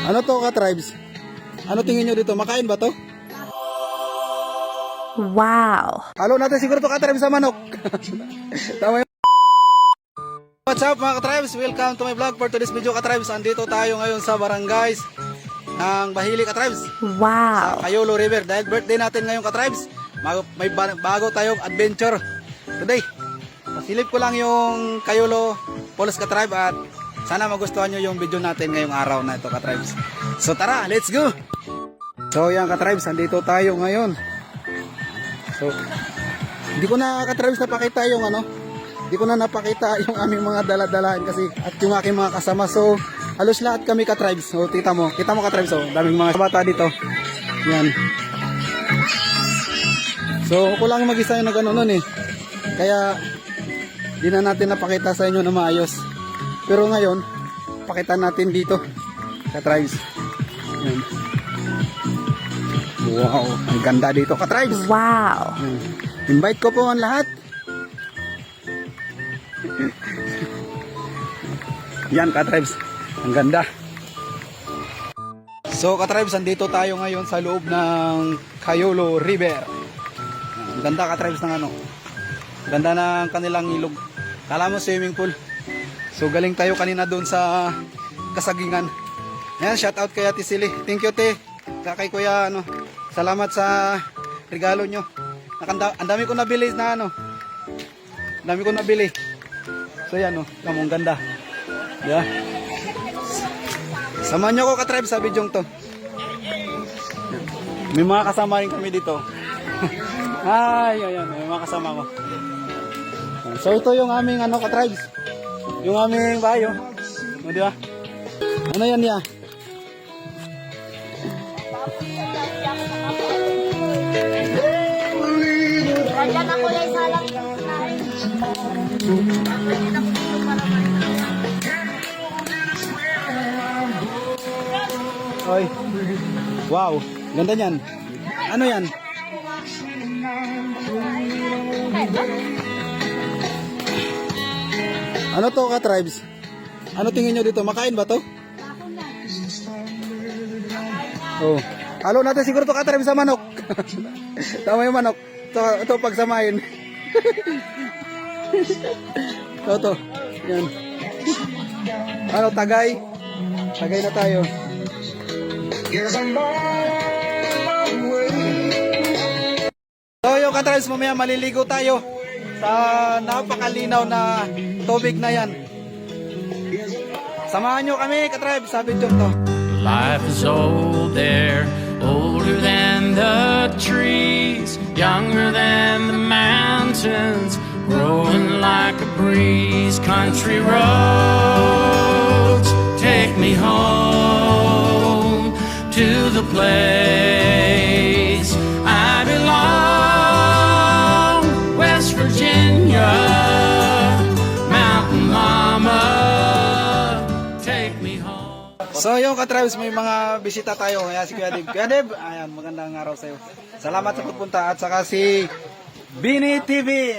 Ano to ka-tribes? Ano tingin nyo dito? Makain ba to? Wow! Halo natin siguro to ka-tribes sa manok. Tama yun. What's up mga ka-tribes? Welcome to my vlog for today's video ka-tribes. Andito tayo ngayon sa barangays ng Bahili ka-tribes. Wow! Sa Cayulo River. Dahil birthday natin ngayon ka-tribes. May bago tayong adventure today. Pasilip ko lang yung Cayulo Falls ka-tribe at sana magustuhan nyo yung video natin ngayong araw na ito ka-tribes. So tara, let's go! So yan ka-tribes, andito tayo ngayon. So, hindi ko na ka-tribes napakita yung hindi ko na napakita yung aming mga dala-dalaan kasi at yung aking mga kasama. So, halos lahat kami ka-tribes. So, kita mo ka-tribes. So, daming mga bata dito. Yan. So, ako lang mag-isa yung nag-ano nun eh. Kaya, di na natin napakita sa inyo na maayos. Pero ngayon, pakita natin dito ka-tribes. Yan. Wow, ang ganda dito ka-tribes. Wow! Invite ko po ang lahat. Yan ka-tribes, ang ganda. So ka-tribes, andito tayo ngayon sa loob ng Cayulo River. Ang ganda ka-tribes ng ganda ng kanilang ilog. Kala mo swimming pool. So galing tayo kanina doon sa Kasagingan. Yan, shout out kay Ate Silly. Thank you te. Kay Kuya salamat sa regalo nyo. Ang dami ko nabili na Ang dami ko nabili. So yan ang ganda. Yeah. Samahan nyo ko ka-tribe sa video to. May mga kasama rin kami dito. Ayan, may mga kasama ko. So ito yung aming ka-tribes. Yung aming bayo. Di ba? Ano yan niya? Nandiyan ako yung salang Oy. Wow, ganda niyan. Ano yan? Ano to ka-tribes? Ano tingin nyo dito? Makain ba to? Oh. Halo natin siguro to ka-tribes sa manok. Tama yung manok. Ito pagsamahin. Ito. Yan. Tagay. Tagay na tayo. So yung ka-tribes, mamaya maliligo tayo sa napakalinaw na tubig na yan. Samahan nyo kami ka-tribes sa video to. Life is old there, older than the trees, younger than the mountains, growing like a breeze. Country roads take me home to the place I belong, West Virginia, Mountain Mama, take me home. So yung ka-tribes, may mga bisita tayo. Kaya si Kuya Deb. Kuya Deb, ayan, magandang araw sa'yo. Salamat sa pagpunta at saka si Bini TV.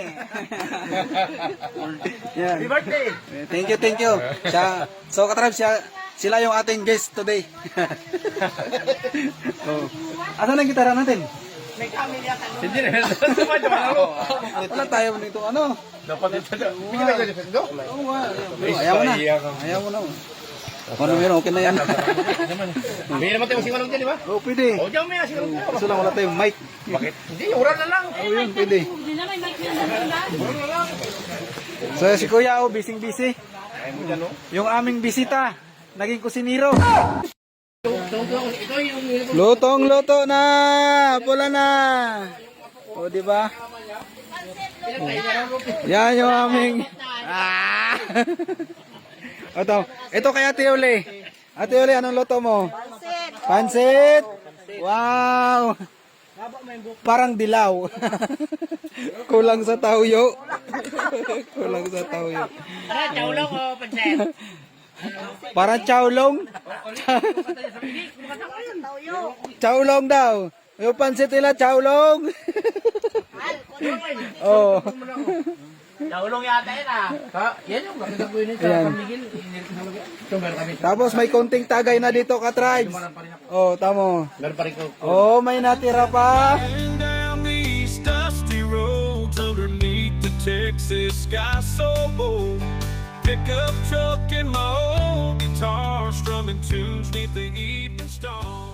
Yan. Happy birthday. Thank you. So ka-tribes, sila yung ating guest today. Oh. Asan ang gitara natin? may kamilya ka. Hindi na. Wala tayo nito Dapat ito. Bigyan tayo dito. Oo nga. Ayaw mo na. Kung ano meron, okay na yan. May naman tayo singalong dyan, di ba? Oo, pwede. O, dyan may singalong dyan. Kaso lang wala tayong mic. Bakit? Hindi, uran na lang. Oo, yun, pwede. So, si Kuya, busy. Yung aming bisita, naging kusiniro. Lutong-luto na! Pula na! O, di ba? Yan yung aming... Ito kay Ate Uli. Ate Uli, anong luto mo? Pansit! Wow! Parang dilaw. Kulang sa tawyo. Kulang sa tawyo. Tara, chowlong o pansit. Parang chowlong. Chowlong daw. Yung pansit nila, chowlong. Oh. Naulong yata yun ah. Ha? Yan yung nakita ko yun sa Ayan. San Miguel. Inilit ko sa Miguel. Ito, meron kami. Tapos may konting tagay na dito ka-tribes. Meron pa rin ako. Oh, tamo. Meron pa rin ko. Oh, may natira pa. And down these dusty roads underneath the Texas sky so bold. Pickup truck and my old guitar strumming tunes neath the evening stars.